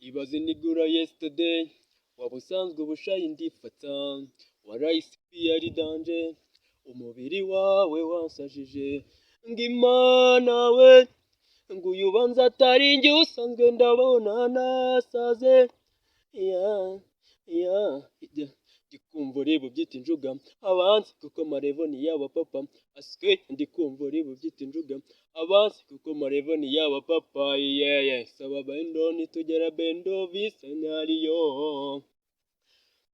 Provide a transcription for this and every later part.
Ibaze nigura yesterday waba usanzwe ubushaye ndifata warayisipi yari danje umubiri wawe wansajije ngimana we nguyu banza atari njye usanzwe ndabona nasaze ndikumva uri bubyita injuga abanzi kuko marevo ni yaba papa asike ndikumva uri bubyita injuga abanzi kuko marevo ni yaba papa saba bendo nitugera bendo visenariyo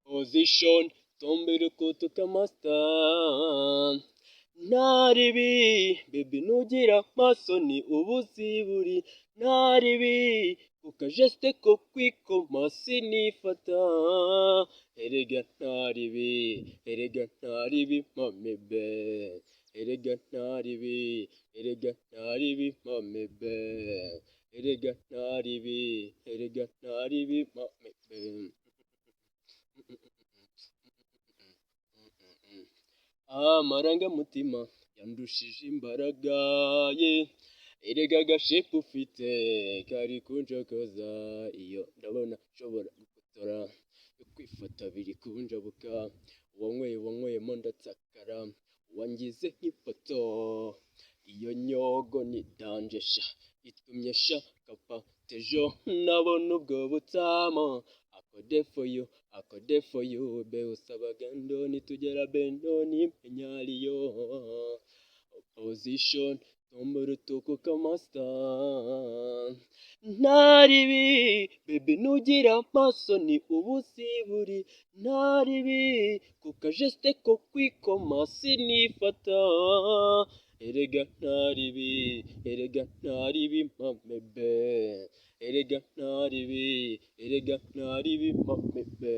position tombera ukutu kamasta ntaribi baby nugira amaso ni ubuziburi ntaribi ukajeste ko kwikoma sinifata erega ntaribi mamebe erega ntaribi mamebe erega ntaribi mamebe amarangamutima yandushije imbaraga ye erega agashepu ufite kari kunjokoza iyo ndabona nshobora gufotora kwifata biri kunjabuka wanyweyemo ndatsakara wangize nk'ifoto iyo nyogo ni danje sha itumye sha kapa tejo nabona ubwo butamo akode for you be usaba gendo nitugera bendo nimenyariyo position tombora utuku kamasta ntaribi baby nugira amaso ni ubusiburi ntaribi kukajeste ko kwikoma sinifata erega ntaribi mamebe erega ntaribi mamebe